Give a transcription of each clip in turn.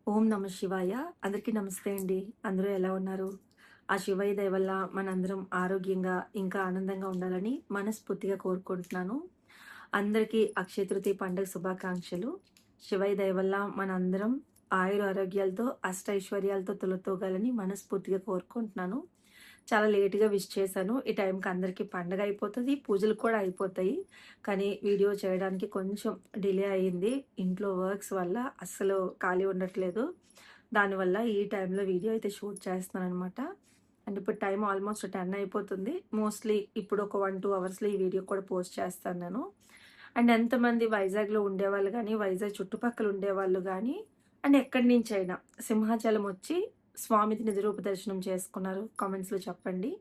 ఓం నమ శివాయ. అందరికీ నమస్తే అండి. అందరూ ఎలా ఉన్నారు? ఆ శివయ్య దయ వల్ల మనందరం ఆరోగ్యంగా, ఇంకా ఆనందంగా ఉండాలని మనస్ఫూర్తిగా కోరుకుంటున్నాను. అందరికీ అక్షయ తృతీయ పండుగ శుభాకాంక్షలు. శివయ్య దయ వల్ల మనందరం ఆయురారోగ్యాలతో, అష్టైశ్వర్యాలతో తులతూగాలని మనస్ఫూర్తిగా కోరుకుంటున్నాను. చాలా లేట్‌గా విష్ చేశాను. ఈ టైంకి అందరికీ పండగ అయిపోతది. పూజలు కూడా అయిపోతాయి. కానీ వీడియో చేయడానికి కొంచెం డిలే అయింది. ఇంట్లో వర్క్స్ వల్ల అస్సలు ఖాళీ ఉండట్లేదు. దానివల్ల ఈ టైంలో వీడియో అయితే షూట్ చేస్తున్నాననమాట. అండ్ ఇప్పుడు టైం ఆల్మోస్ట్ 10 అయిపోతుంది. మోస్ట్‌లీ ఇప్పుడు ఒక 1, 2 అవర్స్‌లో ఈ వీడియో కూడా పోస్ట్ చేస్తాను నేను. అండ్ ఎంతమంది వైజాగ్‌లో ఉండేవాళ్ళు గానీ, వైజాగ్ చుట్టుపక్కల ఉండేవాళ్ళు గానీ, అండ్ ఎక్కడి నుంచైనా సింహాచలం వచ్చి స్వామిది నిజ రూప దర్శనం చేసుకున్నారు కామెంట్స్‌లో చెప్పండి.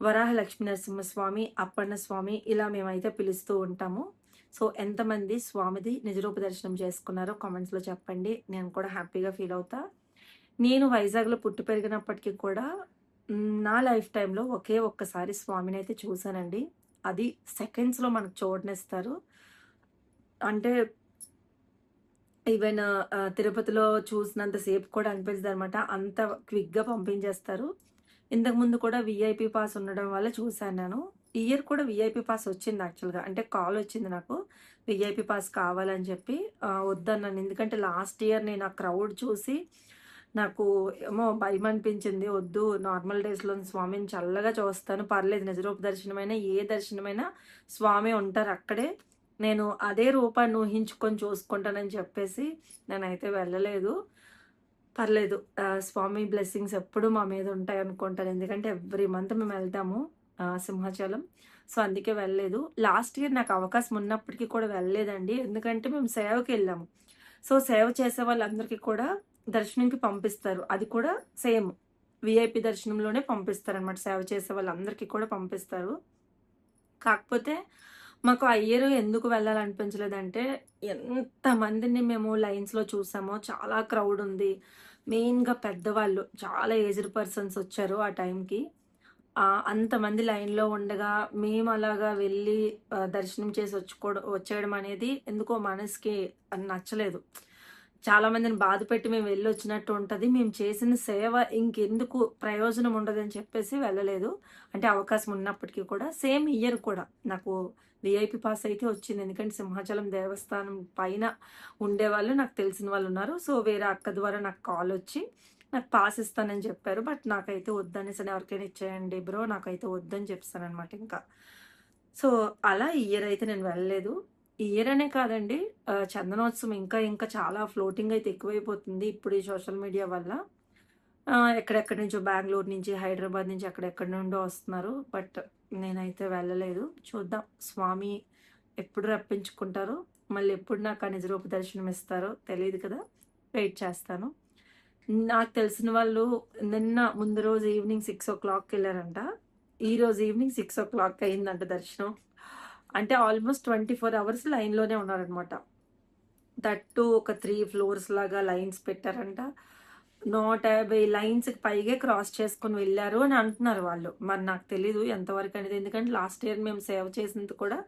వరాహ లక్ష్మీ నరసింహస్వామి, అప్పన్న స్వామి ఇలా మేమైతే పిలుస్తూ ఉంటాము. సో, ఎంతమంది స్వామిది నిజ రూప దర్శనం చేసుకున్నారో కామెంట్స్‌లో చెప్పండి. నేను కూడా హ్యాపీగా ఫీల్ అవుతా. నేను వైజాగ్‌లో పుట్టి పెరిగినప్పటికి కూడా నా లైఫ్ టైమ్‌లో ఒకే ఒక్కసారి స్వామినైతే చూసానండి. అది సెకండ్స్‌లో మనకు చూడనిస్తారు. అంటే ఈవెన్ తిరుపతిలో చూసినంత సేపు కూడా అనిపించదనమాట. అంత క్విక్‌గా పంపించేస్తారు. ఇంతకుముందు కూడా వీఐపీ పాస్ ఉండడం వల్ల చూసాను నేను. ఈ ఇయర్ కూడా వీఐపీ పాస్ వచ్చింది యాక్చువల్‌గా. అంటే కాలొచ్చింది నాకు. వీఐపీ పాస్ కావాలని చెప్పి వద్దన్నాను. ఎందుకంటే లాస్ట్ ఇయర్ నేను ఆ క్రౌడ్ చూసి నాకు ఏమో భయమనిపించింది. వద్దు నార్మల్ డేస్‌లో స్వామిని చల్లగా చూస్తాను. పర్లేదు నిజరూప దర్శనమైనా, ఏ దర్శనమైనా స్వామి ఉంటారు అక్కడే. నేను అదే రూపాన్ని ఊహించుకొని చూసుకుంటానని చెప్పేసి నేనైతే వెళ్ళలేదు. పర్లేదు స్వామి బ్లెస్సింగ్స్ ఎప్పుడూ మా మీద ఉంటాయనుకుంటాను. ఎందుకంటే ఎవ్రీ మంత్ మేమెళ్తాము సింహాచలం. సో, అందుకే వెళ్ళలేదు. లాస్ట్ ఇయర్ నాకు అవకాశం ఉన్నప్పటికీ కూడా వెళ్ళలేదండి. ఎందుకంటే మేము సేవకెళ్ళాము. సో, సేవ చేసే వాళ్ళందరికీ కూడా దర్శనంకి పంపిస్తారు. అది కూడా సేమ్ వీఐపీ దర్శనంలోనే పంపిస్తారనమాట. సేవ చేసే వాళ్ళందరికీ కూడా పంపిస్తారు. కాకపోతే మాకు ఆ ఇయర్ ఎందుకు వెళ్ళాలనిపించలేదంటే, ఎంతమందిని మేము లైన్స్‌లో చూసామో చాలా క్రౌడ్ ఉంది. మెయిన్‌గా పెద్దవాళ్ళు చాలా ఏజ్డ్ పర్సన్స్ వచ్చారు ఆ టైంకి. అంతమంది లైన్‌లో ఉండగా మేము అలాగా వెళ్ళి దర్శనం చేసి వచ్చేయడం అనేది ఎందుకో మనసుకి నచ్చలేదు. చాలా మందిని బాధపెట్టి మేము వెళ్ళొచ్చినట్టు ఉంటది. మేము చేసిన సేవ ఇంకెందుకు ప్రయోజనం ఉండదని చెప్పేసి వెళ్ళలేదు. అంటే అవకాశం ఉన్నప్పటికీ కూడా. సేమ్ ఇయర్ కూడా నాకు వీఐపీ పాస్ అయితే వచ్చింది. ఎందుకంటే సింహాచలం దేవస్థానం పైన ఉండేవాళ్ళు నాకు తెలిసిన వాళ్ళున్నారు. సో, వేరే అక్క ద్వారా నాకు కాలొచ్చి నాకు పాస్ ఇస్తానని చెప్పారు. బట్ నాకైతే వద్దనేసాను. ఎవరికైనా ఇచ్చేయండి బ్రో నాకైతే వద్దని చెప్పేసాననమాట ఇంకా. సో, అలా ఈ ఇయర్ అయితే నేను వెళ్ళలేదు. ఈ ఇయర్ అనే కాదండి చందనోత్సవం ఇంకా ఇంకా చాలా ఫ్లోటింగ్ అయితే ఎక్కువైపోతుంది. ఇప్పుడు ఈ సోషల్ మీడియా వల్ల. ఎక్కడెక్కడి నుంచో బెంగుళూరు నుంచి, హైదరాబాద్ నుంచి ఎక్కడెక్కడి నుండో వస్తున్నారు. బట్ నేనైతే వెళ్ళలేదు. చూద్దాం స్వామి ఎప్పుడు రప్పించుకుంటారో, మళ్ళీ ఎప్పుడు నాకు ఆ నిజరూప దర్శనం ఇస్తారో తెలీదు కదా! వెయిట్ చేస్తాను. నాకు తెలిసిన వాళ్ళు నిన్న ముందు రోజు ఈవినింగ్ 6:00కెళ్లారంట. ఈరోజు ఈవినింగ్ 6:00 అయిందంట దర్శనం. అంటే ఆల్మోస్ట్ 24 అవర్స్ లైన్‌లోనే ఉన్నారనమాట. దట్ టూ ఒక 3 ఫ్లోర్స్ లాగా లైన్స్ పెట్టారంట. 150 లైన్స్‌కి పైగే క్రాస్ చేసుకొని వెళ్లారు అని అంటున్నారు వాళ్ళు. మరి నాకు తెలీదు ఎంతవరకు అనేది. ఎందుకంటే లాస్ట్ ఇయర్ మేము సేవ చేసింది కూడా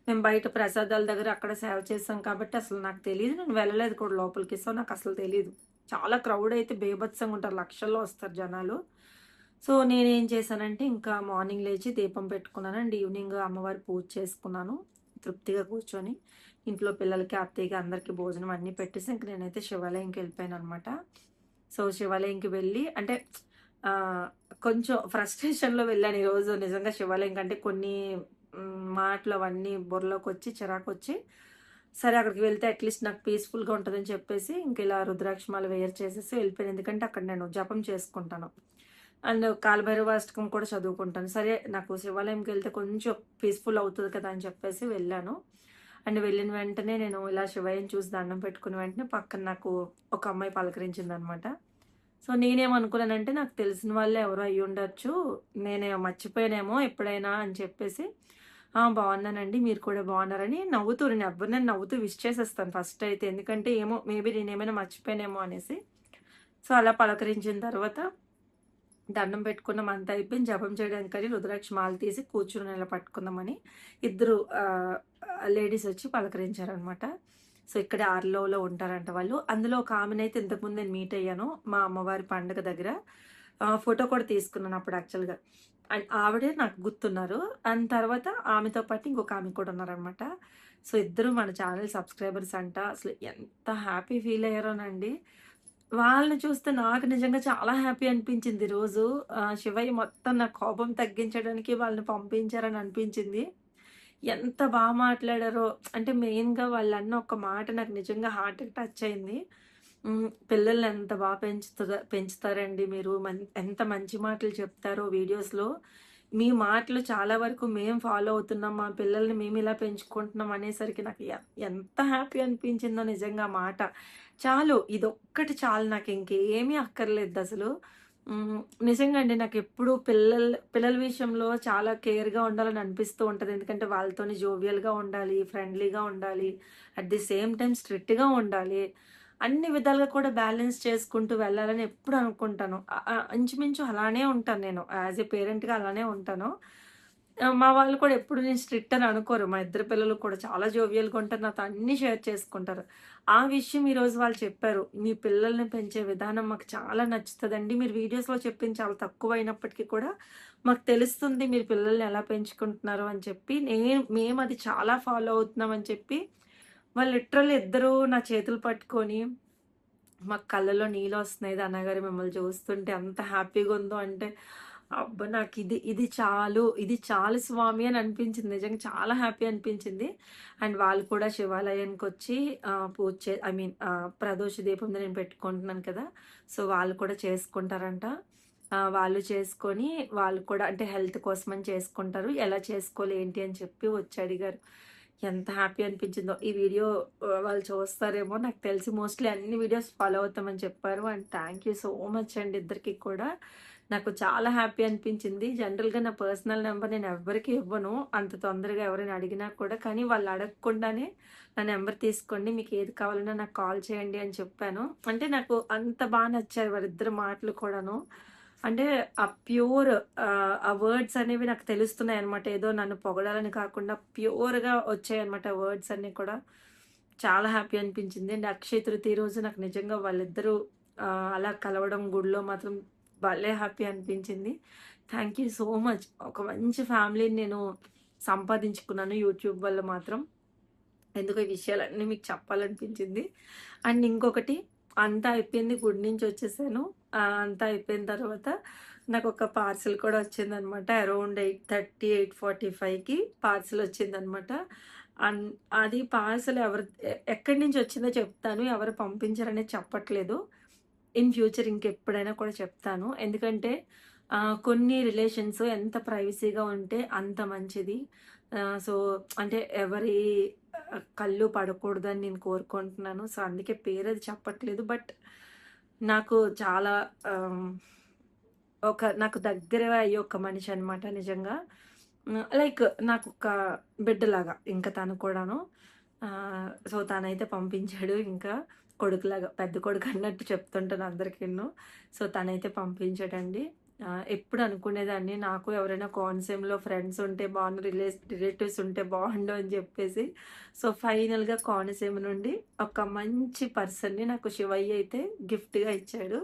మేము బయట ప్రసాదాల దగ్గర అక్కడ సేవ చేసాం కాబట్టి అసలు నాకు తెలీదు. నేను వెళ్ళలేదు కూడా లోపలికి. సో, నాకసలు తెలీదు. చాలా క్రౌడ్ అయితే బీభత్సంగా ఉంటారు. లక్షల్లో వస్తారు జనాలు. సో, నేనేం చేశానంటే ఇంకా మార్నింగ్ లేచి దీపం పెట్టుకున్నాను. అండ్ ఈవినింగ్ అమ్మవారి పూజ చేసుకున్నాను. తృప్తిగా కూర్చొని. ఇంట్లో పిల్లలకి, అత్తయ్యకి అందరికి భోజనం అన్నీ పెట్టేసి ఇంక నేనైతే శివాలయంకి వెళ్ళిపోయాననమాట. సో, శివాలయంకి వెళ్ళి అంటే ఆహ్, కొంచెం ఫ్రస్ట్రేషన్‌లో వెళ్ళాను ఈరోజు నిజంగా శివాలయం కంటే కొన్ని మాటలు అవన్నీ బుర్రలోకొచ్చి చిరాకొచ్చి, సరే అక్కడికి వెళ్తే అట్‌లీస్ట్ నాకు పీస్‌ఫుల్‌గా ఉంటదని చెప్పేసి ఇంకిలా రుద్రాక్షమాల వేర్ చేసేసి వెళ్ళిపోయాను. ఎందుకంటే అక్కడ నేను జపం చేసుకుంటాను. అండ్ కాలభైరవాష్టకం కూడా చదువుకుంటాను. సరే నాకు శివాలయంకెళ్తే కొంచెం పీస్‌ఫుల్ అవుతది కదా! అని చెప్పేసి వెళ్ళాను. అండ్ వెళ్ళిన వెంటనే నేను ఇలా శివయ్యని చూసి దండం పెట్టుకున్న వెంటనే పక్కన నాకు ఒక అమ్మాయి పలకరించిందనమాట. సో, నేనేమనుకున్నానంటే నాకు తెలిసిన వాళ్ళే ఎవరో అయ్యుండొచ్చు. మర్చిపోయానేమో ఎప్పుడైనా అని చెప్పేసి, "ఆ! బావున్నానండి. మీరు కూడా బావున్నారని" నేను ఎవరినైనా నవ్వుతూ విష్ చేసేస్తాను ఫస్ట్ అయితే. ఎందుకంటే ఏమో మేబీ నేనేమైనా మర్చిపోయానేమో అనేసి. సో, అలా పలకరించిన తర్వాత దండం పెట్టుకున్నాం అంతా అయిపోయింది. జపం చేయడానికని రుద్రాక్ష మాల తీసి కూర్చుని ఇలా పట్టుకుందామని ఇద్దరు లేడీస్ వచ్చి పలకరించారనమాట. సో ఇక్కడే ఆర్‌లోలో ఉంటారంట వాళ్ళు. అందులో ఒక ఆమెనైతే ఇంతకుముందు నేను మీట్ అయ్యాను. మా అమ్మవారి పండగ దగ్గర. ఫోటో కూడా తీసుకున్నాను అప్పుడు యాక్చువల్‌గా. అండ్ ఆవిడే నాకు గుర్తున్నారు. అండ్ తర్వాత ఆమెతో పాటు ఇంకొక ఆమె కూడా ఉన్నారనమాట. సో ఇద్దరు మన ఛానల్ సబ్‌స్క్రైబర్స్ అంట. అసలు ఎంత హ్యాపీ ఫీల్ అయ్యారోనండి. వాళ్ళని చూస్తే నాకు నిజంగా చాలా హ్యాపీ అనిపించింది ఈరోజు. శివయ్య మొత్తం నా కోపం తగ్గించడానికి వాళ్ళని పంపించారని అనిపించింది. ఎంత మాట్లాడారో అంటే మెయిన్‌గా వాళ్ళన్న ఒక మాట నాకు నిజంగా హార్ట్‌కి టచ్ అయింది. పిల్లల్ని ఎంత పెంచుతారండి మీరు. ఎంత మంచి మాటలు చెప్తారో వీడియోస్‌లో. మీ మాటలు చాలా వరకు మేము ఫాలో అవుతున్నాం. మా పిల్లల్ని మేమిలా పెంచుకుంటున్నాం అనేసరికి నాకు ఎంత హ్యాపీ అనిపించిందో నిజంగా ఆ మాట. చాలు ఇదొక్కటి చాలు నాకు ఇంకేమీ అక్కర్లేదసలు. హ్మ్. నిజంగా అండి నాకెప్పుడు పిల్లల విషయంలో చాలా కేర్‌గా ఉండాలని అనిపిస్తూ ఉంటది. ఎందుకంటే వాళ్ళతోని జోవియల్‌గా ఉండాలి, ఫ్రెండ్లీగా ఉండాలి. అట్ ది సేమ్ టైమ్ స్ట్రిక్ట్‌గా ఉండాలి. అన్ని విధాలుగా కూడా బ్యాలెన్స్ చేసుకుంటూ వెళ్ళాలని ఎప్పుడు అనుకుంటాను. ఇంచుమించు అలానే ఉంటాను నేను. యాస్ ఎ పేరెంట్‌గా అలానే ఉంటాను. మా వాళ్ళు కూడా ఎప్పుడు నేను స్ట్రిక్ట్ అని అనుకోరు. మా ఇద్దరు పిల్లలు కూడా చాలా జోవియల్‌గా ఉంటారు. నాతో అన్నీ షేర్ చేసుకుంటారు. ఆ విషయం ఈరోజు వాళ్ళు చెప్పారు. "మీ పిల్లల్ని పెంచే విధానం మాకు చాలా నచ్చుతదండి. మీరు వీడియోస్‌లో చెప్పింది చాలా తక్కువైనప్పటికీ కూడా మాకు తెలుస్తుంది మీరు పిల్లల్ని ఎలా పెంచుకుంటున్నారో" అని చెప్పి మేమది చాలా ఫాలో అవుతున్నాం అని చెప్పి వాళ్ళు లిటరల్లీ ఇద్దరూ నా చేతులు పట్టుకొని మాకు కళ్ళలో నీళ్ళొస్తున్నాయి. "అన్నగారు మిమ్మల్ని చూస్తుంటే ఎంత హ్యాపీగుందో" అంటే, అబ్బా! ఇది చాలు, ఇది చాలు స్వామి అని అనిపించింది. నిజంగా చాలా హ్యాపీ అనిపించింది. అండ్ వాళ్ళు కూడా శివాలయానికొచ్చి పూజ ఐ మీన్ ప్రదోష దీపం నేను పెట్టుకుంటున్నాను కదా! సో, వాళ్ళు కూడా చేసుకుంటారంట. వాళ్ళు చేసుకొని వాళ్ళు కూడా అంటే హెల్త్ కోసమని చేసుకుంటారు. ఎలా చేసుకోవాలి ఏంటి అని చెప్పి వచ్చి అడిగారు. ఎంత హ్యాపీ అనిపించిందో. ఈ వీడియో వాళ్ళు చూస్తారేమో నాకు తెలిసి మోస్ట్‌లీ అన్ని వీడియోస్ ఫాలో అవుతామని చెప్పారు. And thank you so much అండి ఇద్దరికి కూడా. నాకు చాలా హ్యాపీ అనిపించింది. జనరల్‌గా నా పర్సనల్ నంబర్ నేను ఎవ్వరికీ ఇవ్వను. అంత తొందరగా ఎవరైనా అడిగినా కూడా. కానీ వాళ్ళు అడగకుండానే నా నంబర్ తీసుకోండి. మీకు ఏది కావాలన్నా నాకు కాల్ చేయండి అని చెప్పాను. అంటే నాకు అంత నచ్చారు వారిద్దరి మాటలు కూడాను. అంటే ఆ ప్యూర్ ఆ వర్డ్స్ అనేవి నాకు తెలుస్తున్నాయన్నమాట. ఏదో నన్ను పొగడాలని కాకుండా ప్యూర్‌గా వచ్చాయన్నమాట వర్డ్స్ అన్నీ కూడా. చాలా హ్యాపీ అనిపించింది. అండ్ అక్షయ తృతీయ రోజు నాకు నిజంగా వాళ్ళిద్దరూ అలా కలవడం గుడిలో మాత్రం భలే హ్యాపీ అనిపించింది. Thank you so much. ఒక మంచి ఫ్యామిలీని నేను సంపాదించుకున్నాను యూట్యూబ్ వల్ల మాత్రం. ఎందుకో ఈ విషయాలన్నీ మీకు చెప్పాలనిపించింది. అండ్ ఇంకొకటి అంతా అయిపోయింది. గుడి నుంచి వచ్చేసాను. అంతా అయిపోయిన తర్వాత నాకొక పార్సెల్ కూడా వచ్చిందనమాట. అరౌండ్ 8:30, 8:45కి పార్సెల్ వచ్చిందనమాట. అన్ అది పార్సెల్ ఎక్కడి నుంచి వచ్చిందో చెప్తాను. ఎవరు పంపించారనేది చెప్పట్లేదు. ఇన్ ఫ్యూచర్ ఇంకెప్పుడైనా కూడా చెప్తాను. ఎందుకంటే కొన్ని రిలేషన్స్ ఎంత ప్రైవసీగా ఉంటే అంత మంచిది. సో, అంటే ఎవరి కళ్ళు పడకూడదని నేను కోరుకుంటున్నాను. సో, అందుకే పేరది చెప్పట్లేదు. బట్ నాకు చాలా ఆహ్, నాకు దగ్గర అయ్యే ఒక మనిషి అనమాట నిజంగా. లైక్ నాకొక బిడ్డలాగా ఇంక తను కూడాను. సో, తనైతే పంపించాడు ఇంకా కొడుకులాగా. పెద్ద కొడుకు అన్నట్టు చెప్తుంటాను అందరికిను. సో, తనైతే పంపించాడండి. ఎప్పుడు అనుకునేదాన్ని నాకు ఎవరైనా కోనసీమలో ఫ్రెండ్స్ ఉంటే బావుండు, రిలేటివ్స్ ఉంటే బావుండు అని జెప్పేసి. సో, ఫైనల్‌గా కోనసీమ నుండి ఒక మంచి పర్సన్‌ని నాకు శివయ్య అయితే గిఫ్ట్‌గా ఇచ్చాడు.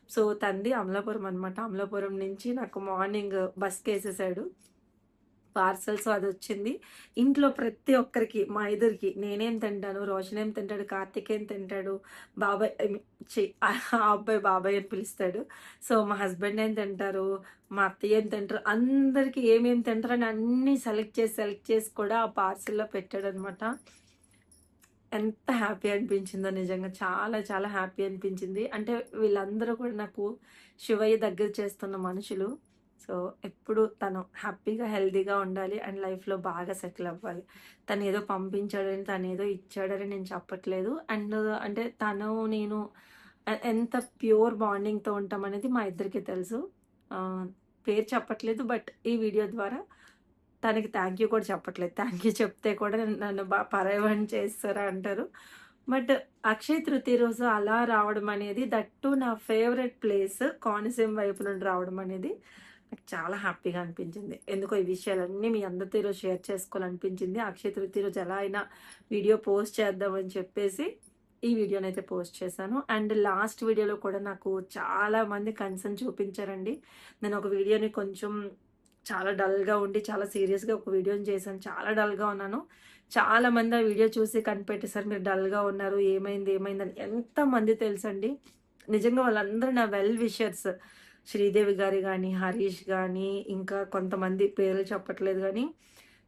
సో, తనది అమలాపురం అనమాట. అమలాపురం నుంచి నాకు మార్నింగ్ బస్‌కేసేసాడు. పార్సెల్స్ అదొచ్చింది. ఇంట్లో ప్రతి ఒక్కరికి మా ఇద్దరికి నేనేం తింటాను, రోషన్ ఏం తింటాడు, కార్తీక్ ఏం తింటాడు, బాబాయ్ ఐ మీన్ ఆ అబ్బాయి బాబాయ్ అని పిలుస్తాడు. సో, మా హస్బెండ్ ఏం తింటారు, మా అత్తయ్య ఏం తింటారు, అందరికి ఏమేమి తింటారని అన్నీ సెలెక్ట్ చేసి కూడా ఆ పార్సెల్‌లో పెట్టాడనమాట. ఎంత హ్యాపీ అనిపించిందో నిజంగా. చాలా చాలా హ్యాపీ అనిపించింది. అంటే వీళ్ళందరూ కూడా నాకు శివయ్య దగ్గర చేస్తున్న మనుషులు. సో, ఎప్పుడు తను హ్యాపీగా, హెల్తీగా ఉండాలి అండ్ లైఫ్‌లో బాగా సెటిల్ అవ్వాలి. తనేదో పంపించాడని, తనేదో ఇచ్చాడని నేను చెప్పట్లేదు. అండ్ అంటే తను, నేను ఎంత ప్యూర్ బాండింగ్‌తో ఉంటామనేది మా ఇద్దరికీ తెలుసు. ఆహ్, పేరు చెప్పట్లేదు. బట్ ఈ వీడియో ద్వారా తనకి థ్యాంక్ యూ కూడా చెప్పట్లేదు. థ్యాంక్ యూ చెప్తే కూడా నన్ను పరాయవాడిని చేసేసారా అంటారు. బట్ అక్షయ తృతీయ రోజు అలా రావడం అనేది దట్ టూ నా ఫేవరెట్ ప్లేస్ కోనసీమ వైపు నుండి రావడం అనేది నాకు చాలా హ్యాపీగా అనిపించింది. ఎందుకో ఈ విషయాలన్నీ మీ అందరితో ఈరోజు షేర్ చేసుకోవాలనిపించింది. అక్షయ తృతీయ రోజు ఎలా అయినా వీడియో పోస్ట్ చేద్దామని చెప్పేసి ఈ వీడియోనైతే పోస్ట్ చేశాను. అండ్ లాస్ట్ వీడియోలో కూడా నాకు చాలా మంది కన్సర్న్ చూపించారండి. నేను ఒక వీడియోని కొంచెం చాలా డల్‌గా ఉండి, చాలా సీరియస్‌గా ఒక వీడియోని చేశాను. చాలా డల్‌గా ఉన్నాను. చాలామంది ఆ వీడియో చూసి కనిపెట్టేసారు. మీరు డల్‌గా ఉన్నారు. ఏమైంది? ఏమైందని ఎంతమంది తెలుసండి. నిజంగా వాళ్ళందరూ నా వెల్ విషర్స్. శ్రీదేవి గారు గాని, హరీష్ గాని, ఇంకా కొంతమంది పేర్లు చెప్పట్లేదు గానీ,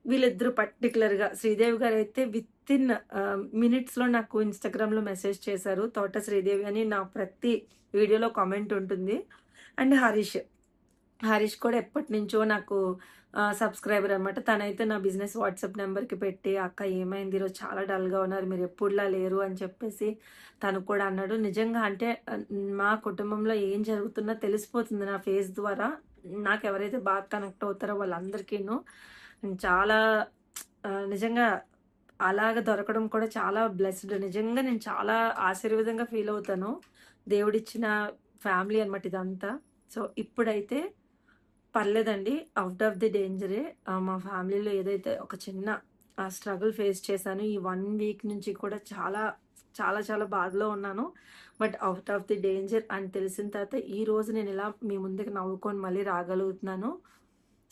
వీళ్ళిద్దరూ పర్టిక్యులర్‌గా శ్రీదేవి గారైతే వితిన్ మినిట్స్‌లో నాకు ఇన్‌స్టాగ్రామ్‌లో మెసేజ్ చేశారు. తోట శ్రీదేవి అని నా ప్రతి వీడియోలో కామెంట్ ఉంటుంది. అండ్ హరీష్. హరీష్ కూడా ఎప్పటినుంచో నాకు సబ్‌స్క్రైబర్ అనమాట. తనైతే నా బిజినెస్ వాట్సాప్ నంబర్‌కి పెట్టి, "అక్క ఏమైంది ఈరోజు చాలా డల్‌గా ఉన్నారు. మీరు ఎప్పుడులా లేరు" అని చెప్పేసి తను కూడా అన్నాడు. నిజంగా అంటే మా కుటుంబంలో ఏం జరుగుతున్నా తెలిసిపోతుంది నా ఫేస్ ద్వారా. నాకెవరైతే బాగా కనెక్ట్ అవుతారో వాళ్ళందరికీను. చాలా నిజంగా అలాగ దొరకడం కూడా చాలా బ్లెస్డ్. నిజంగా నేను చాలా ఆశీర్వాదంగా ఫీల్ అవుతాను. దేవుడిచ్చిన ఫ్యామిలీ అనమాట ఇదంతా. సో, ఇప్పుడైతే పర్లేదండి. ఔట్ ఆఫ్ ది డేంజరే. మా ఫ్యామిలీలో ఏదైతే ఒక చిన్న స్ట్రగుల్ ఫేస్ చేశానో, ఈ 1 వీక్ నుంచి కూడా చాలా, చాలా, చాలా బాధలో ఉన్నాను. But out of the danger అని తెలిసిన తర్వాత ఈరోజు నేనిలా మీ ముందుకు నవ్వుకొని మళ్ళీ రాగలుగుతున్నాను.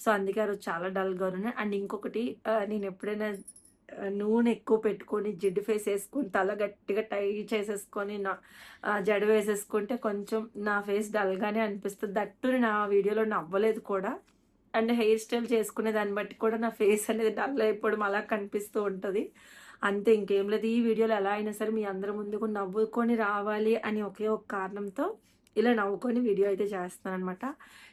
సో, అందుకే ఆ రోజు చాలా డల్‌గా ఉన్నాను. అండ్ ఇంకొకటి నేనెప్పుడైనా నూనె ఎక్కువ పెట్టుకొని, జిడ్డు ఫేస్ ఏసుకొని, తల గట్టిగా టై చేసేసుకొని, జడ వేసేసుకుంటే కొంచెం నా ఫేస్ డల్‌గానే అనిపిస్తది. దట్ టూ నేను ఆ వీడియోలో నవ్వలేదు కూడా. అండ్ హెయిర్ స్టైల్ చేసుకునే దాన్ని బట్టి కూడా నా ఫేస్ అనేది డల్ అయిపోవడం అలా కనిపిస్తూ ఉంటది. అంతే ఇంకేం లేదు. ఈ వీడియోలో ఎలా అయినా సరే మీ అందరి ముందుకు నవ్వుకొని రావాలి అని ఒకే ఒక కారణంతో ఇలా నవ్వుకొని వీడియో అయితే చేస్తున్నాననమాట.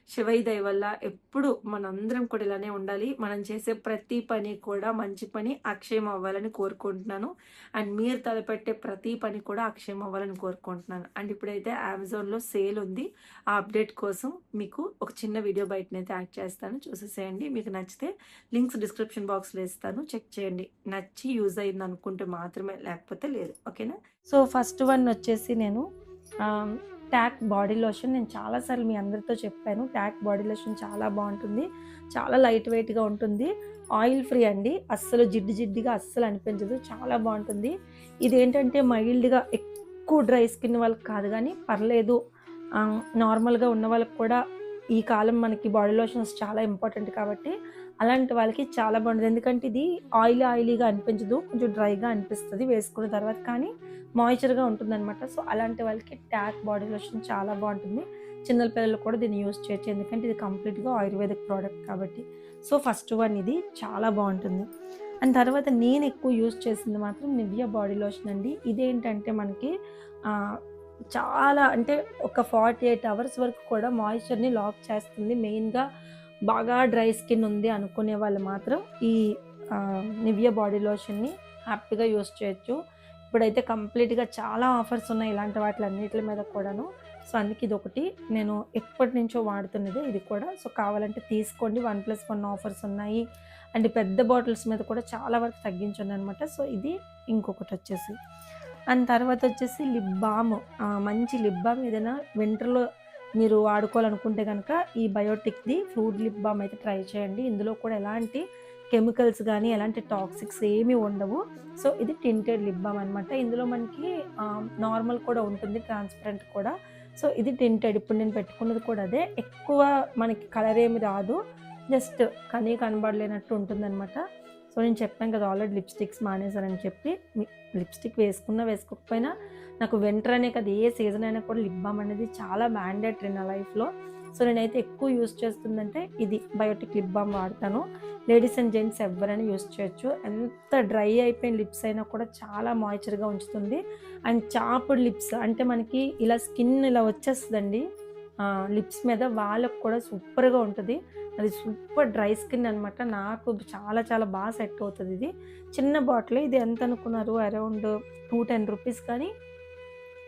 శివయ్య దయ వల్ల ఎప్పుడు మనందరం కూడా ఇలానే ఉండాలి. మనం చేసే ప్రతి పని కూడా మంచి పని అక్షయం అవ్వాలని కోరుకుంటున్నాను. అండ్ మీరు తలపెట్టే ప్రతి పని కూడా అక్షయం అవ్వాలని కోరుకుంటున్నాను. అండ్ ఇప్పుడైతే అమెజాన్‌లో సేల్ ఉంది. ఆ అప్డేట్ కోసం మీకు ఒక చిన్న వీడియో బయటనైతే యాడ్ చేస్తాను. చూసేసేయండి. మీకు నచ్చితే లింక్స్ డిస్క్రిప్షన్ బాక్స్‌లో ఇస్తాను. చెక్ చేయండి. నచ్చి యూజ్ అయింది అనుకుంటే మాత్రమే లేకపోతే లేదు. ఓకేనా? సో, ఫస్ట్ వన్ వచ్చేసి నేను ఆహ్, టాక్ బాడీ లోషన్ నేను చాలా సార్లు మీ అందరితో చెప్పాను. టాక్ బాడీ లోషన్ చాలా బావుంటుంది. చాలా లైట్ వెయిట్‌గా ఉంటుంది. ఆయిల్ ఫ్రీ అండి. అస్సలు జిడ్డు జిడ్డుగా అస్సలు అనిపించదు. చాలా బావుంటుంది. ఇదేంటంటే మైల్డ్‌గా ఎక్కువ డ్రై స్కిన్ వాళ్ళకి కాదు గానీ పర్లేదు. నార్మల్‌గా ఉన్న వాళ్ళకి కూడా ఈ కాలం మనకి బాడీ లోషన్స్ చాలా ఇంపార్టెంట్ కాబట్టి అలాంటి వాళ్ళకి చాలా బావుంటది. ఎందుకంటే ఇది ఆయిలీగా అనిపించదు. కొంచెం డ్రైగా అనిపిస్తది వేసుకున్న తర్వాత. కానీ మాయిశ్చర్‌గా ఉంటుందనమాట. సో, అలాంటి వాళ్ళకి టాక్ బాడీ లోషన్ చాలా బావుంటుంది. చిన్నల పిల్లలు కూడా దీన్ని యూజ్ చేయొచ్చు. ఎందుకంటే ఇది కంప్లీట్‌గా ఆయుర్వేదిక్ ప్రోడక్ట్ కాబట్టి. సో, ఫస్ట్ వన్ ఇది చాలా బావుంటుంది. అండ్ తర్వాత నేను ఎక్కువ యూజ్ చేసింది మాత్రం నివియా బాడీ లోషన్ అండి. ఇదేంటంటే మనకి ఆహ్, చాలా అంటే ఒక 48 అవర్స్ వరకు కూడా మాయిశ్చర్‌ని లాక్ చేస్తుంది. మెయిన్‌గా బాగా డ్రై స్కిన్ ఉంది అనుకునే వాళ్ళు మాత్రం ఈ నివియా బాడీ లోషన్‌ని హ్యాపీగా యూజ్ చేయొచ్చు. ఇప్పుడైతే కంప్లీట్‌గా చాలా ఆఫర్స్ ఉన్నాయి ఇలాంటి వాటిలన్నిట్లి మీద కూడాను. సో, అందుకే ఇదొకటి నేను ఎప్పటినుంచో వాడుతున్నదే ఇది కూడా. సో, కావాలంటే తీసుకోండి 1+1 ఆఫర్స్ ఉన్నాయి. అండ్ పెద్ద బాటిల్స్ మీద కూడా చాలా వరకు తగ్గించుందనమాట. సో, ఇది ఇంకొకటొచ్చేసి. అండ్ తర్వాతొచ్చేసి లిప్ బామ్. మంచి లిప్ బామ్ ఏదైనా వింటర్‌లో మీరు వాడుకోవాలనుకుంటే గనక ఈ బయోటిక్‌ది ఫ్రూట్ లిప్ బామ్ అయితే ట్రై చేయండి. ఇందులో కూడా ఎలాంటి కెమికల్స్ గానీ, ఎలాంటి టాక్సిక్స్ ఏమి ఉండవు. సో, ఇది టింటెడ్ లిప్ బామ్ అనమాట. ఇందులో మనకి నార్మల్ కూడా ఉంటుంది. ట్రాన్స్‌పరెంట్ కూడా. సో, ఇది టింటెడ్. ఇప్పుడు నేను పెట్టుకున్నది కూడా అదే. ఎక్కువ మనకి కలర్ ఏమి రాదు. జస్ట్ కనబడలేనట్టు ఉంటుందనమాట. సో, నేను చెప్పాను కదా! ఆల్రెడీ లిప్‌స్టిక్స్ మానేశానని చెప్పి. లిప్‌స్టిక్ వేసుకున్నా, వేసుకోకపోయినా నాకు వింటర్ అనే కాదు ఏ సీజన్ అయినా కూడా లిప్ బామ్ అనేది చాలా మ్యాండేటరీ నా లైఫ్‌లో. సో, నేనైతే ఎక్కువ యూజ్ చేస్తుందంటే ఇది బయోటిక్ లిప్ బామ్ వాడతాను. లేడీస్ అండ్ జెంట్స్ ఎవ్వరైనా యూజ్ చేయొచ్చు. ఎంత డ్రై అయిపోయిన లిప్స్ అయినా కూడా చాలా మాయిశ్చర్‌గా ఉంచుతుంది. అండ్ చాప్డ్ లిప్స్ అంటే మనకి ఇలా స్కిన్ ఇలా వచ్చేస్తదండి. లిప్స్ మీద వాళ్ళకి కూడా సూపర్‌గా ఉంటది. అది సూపర్ డ్రై స్కిన్ అనమాట. నాకు చాలా చాలా సెట్ అవుతదిది. చిన్న బాటిలే ఇది ఎంత అనుకున్నారు అరౌండ్ 210 రూపీస్ కానీ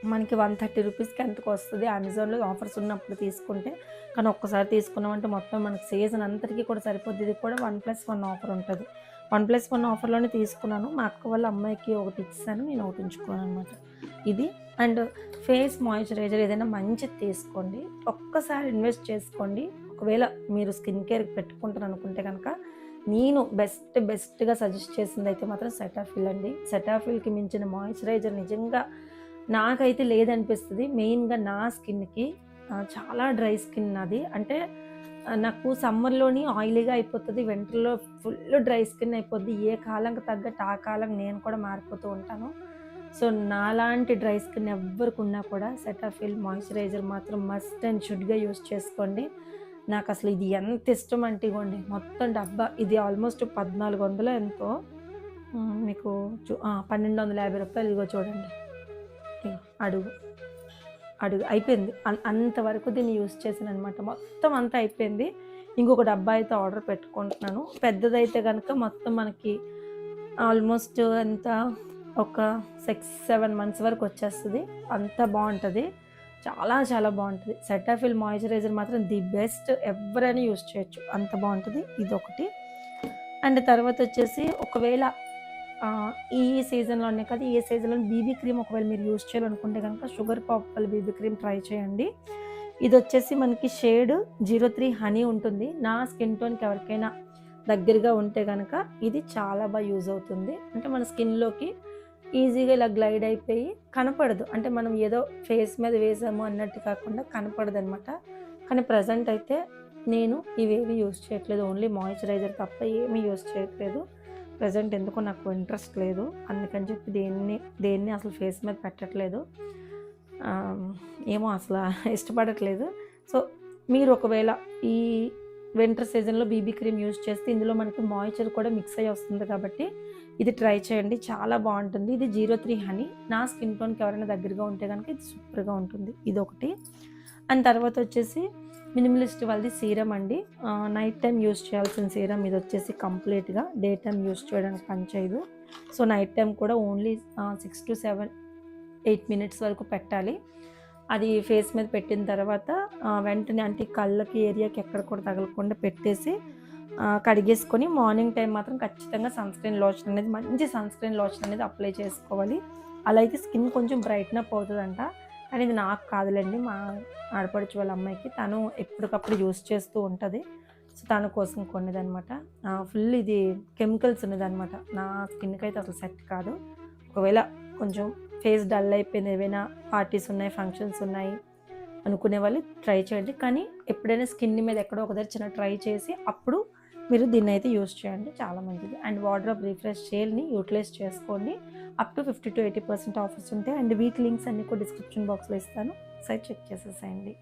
మనకి 130 రూపీస్‌కి ఎంతకో వస్తది. అమెజాన్‌లో ఆఫర్స్ ఉన్నప్పుడు తీసుకుంటే. కానీ ఒక్కసారి తీసుకున్నామంటే మొత్తం మనకి సీజన్ అంతటికి కూడా సరిపోద్ది. ఇది కూడా 1+1 ఆఫర్ ఉంటది. 1+1 ఆఫర్‌లోనే తీసుకున్నాను. మా అక్క వాళ్ళ అమ్మాయికి ఒకటి ఇచ్చేసాను. నేను ఒకటి ఉంచుకున్నాననమాట. ఇది అండ్ ఫేస్ మాయిశ్చరైజర్ ఏదైనా మంచిది తీసుకోండి. ఒక్కసారి ఇన్వెస్ట్ చేసుకోండి. ఒక ఒకవేళ మీరు స్కిన్ కేర్ పెట్టుకుంటారు అనుకుంటే కనుక నేను బెస్ట్గా సజెస్ట్ చేసింది అయితే మాత్రం సెటాఫిల్ అండి. సెటాఫిల్కి మించిన మాయిశ్చరైజర్ నిజంగా నాకైతే లేదనిపిస్తుంది. మెయిన్గా నా స్కిన్కి చాలా డ్రై స్కిన్ నాది. అంటే నాకు సమ్మర్లోని ఆయిలీగా అయిపోతుంది, వింటర్లో ఫుల్ డ్రై స్కిన్ అయిపోద్ది. ఏ కాలంకి తగ్గట్టు ఆ కాలం నేను కూడా మారిపోతూ ఉంటాను. సో నాలాంటి డ్రై స్కిన్ ఎవ్వరికి ఉన్నా కూడా సెటాఫిల్ మాయిశ్చరైజర్ మాత్రం మస్ట్ అండ్ షుడ్గా యూస్ చేసుకోండి. నాకు అసలు ఇది ఎంత ఇష్టం అంటే ఇవ్వండి, మొత్తం డబ్బా ఇది ఆల్మోస్ట్ 1400 ఎంతో మీకు 1250 రూపాయలు. ఇదిగో చూడండి, ఇగో అడుగు అయిపోయింది. అంతవరకు దీన్ని యూస్ చేశాను అనమాట. మొత్తం అంతా అయిపోయింది. ఇంకొక డబ్బా అయితే ఆర్డర్ పెట్టుకుంటున్నాను. పెద్దదైతే కనుక మొత్తం మనకి ఆల్మోస్ట్ ఎంత ఒక 6-7 మంత్స్ వరకు వచ్చేస్తుంది. అంత బాగుంటుంది, చాలా బాగుంటుంది. సెటాఫిల్ మాయిశ్చరైజర్ మాత్రం ది బెస్ట్, ఎవరైనా యూస్ చేయొచ్చు, అంత బాగుంటుంది. ఇదొకటి. అండ్ తర్వాత వచ్చేసి ఒకవేళ ఈ సీజన్లోనే కాదు, ఏ సీజన్లో బీబీ క్రీమ్ ఒకవేళ మీరు యూస్ చేయాలనుకుంటే కనుక sugar pop BB cream try చేయండి. ఇది వచ్చేసి మనకి షేడ్ 03 హనీ ఉంటుంది. నా స్కిన్ టోన్కి ఎవరికైనా దగ్గరగా ఉంటే కనుక ఇది చాలా బాగా యూజ్ అవుతుంది. అంటే మన స్కిన్లోకి ఈజీగా ఇలా గ్లైడ్ అయిపోయి కనపడదు. అంటే మనం ఏదో ఫేస్ మీద వేసాము అన్నట్టు కాకుండా కనపడదు అనమాట. కానీ ప్రజెంట్ అయితే నేను ఇవేవి యూస్ చేయట్లేదు, ఓన్లీ మాయిశ్చరైజర్ తప్ప ఏమీ యూస్ చేయట్లేదు. ప్రజెంట్ ఎందుకో నాకు ఇంట్రెస్ట్ లేదు, అందుకని చెప్పి దేన్ని అసలు ఫేస్ మీద పెట్టట్లేదు. ఏమో అసలు ఇష్టపడట్లేదు. సో మీరు ఒకవేళ ఈ వింటర్ సీజన్లో బీబీ క్రీమ్ యూస్ చేస్తే ఇందులో మనకి మాయిశ్చర్ కూడా మిక్స్ అయ్యి వస్తుంది కాబట్టి ఇది ట్రై చేయండి, చాలా బాగుంటుంది. ఇది 03 హనీ. నా స్కిన్ టోన్కి ఎవరైనా దగ్గరగా ఉంటే కనుక ఇది సూపర్గా ఉంటుంది. ఇదొకటి. అండ్ తర్వాత వచ్చేసి మినిమలిస్ట్ వాళ్ళది సీరం అండి. నైట్ టైం యూస్ చేయాల్సిన సీరం ఇది వచ్చేసి కంప్లీట్గా. డే టైం యూస్ చేయడానికి పనిచేయదు. సో నైట్ టైం కూడా ఓన్లీ 6 to 7-8 మినిట్స్ వరకు పెట్టాలి. అది ఫేస్ మీద పెట్టిన తర్వాత వెంటనే అంటే కళ్ళకి ఏరియాకి ఎక్కడ కూడా తగలకుండా పెట్టేసి కడిగేసుకొని మార్నింగ్ టైం మాత్రం ఖచ్చితంగా మంచి సన్ స్క్రీన్ లోషన్ అనేది అప్లై చేసుకోవాలి. అలా అయితే స్కిన్ కొంచెం బ్రైట్న్ అప్ అవుతుందంట. కానీ ఇది నాకు కాదులేండి, మా ఆడపడుచు వాళ్ళ అమ్మాయికి. తను ఎప్పటికప్పుడు యూస్ చేస్తూ ఉంటుంది. సో తన కోసం కొనేదనమాట. ఫుల్ ఇది కెమికల్స్ ఉన్నదనమాట. నా స్కిన్కి అయితే అసలు సెట్ కాదు. ఒకవేళ కొంచెం ఫేస్ డల్ అయిపోయింది, ఏవైనా పార్టీస్ ఉన్నాయి, ఫంక్షన్స్ ఉన్నాయి అనుకునే వాళ్ళు ట్రై చేయండి. కానీ ఎప్పుడైనా స్కిన్ మీద ఎక్కడో ఒక దగ్గర చిన్న ట్రై చేసి అప్పుడు మీరు దీన్ని అయితే యూస్ చేయండి, చాలా మంచిది. అండ్ వార్డ్రోబ్ రిఫ్రెష్ సేల్ని యూటిలైజ్ చేసుకోండి. అప్ టు 50 to 80% ఆఫర్స్ ఉంటాయి. అండ్ వీటి లింక్స్ అన్ని కూడా డిస్క్రిప్షన్ బాక్స్లో ఇస్తాను, సైట్ చెక్ చేసేసేయండి.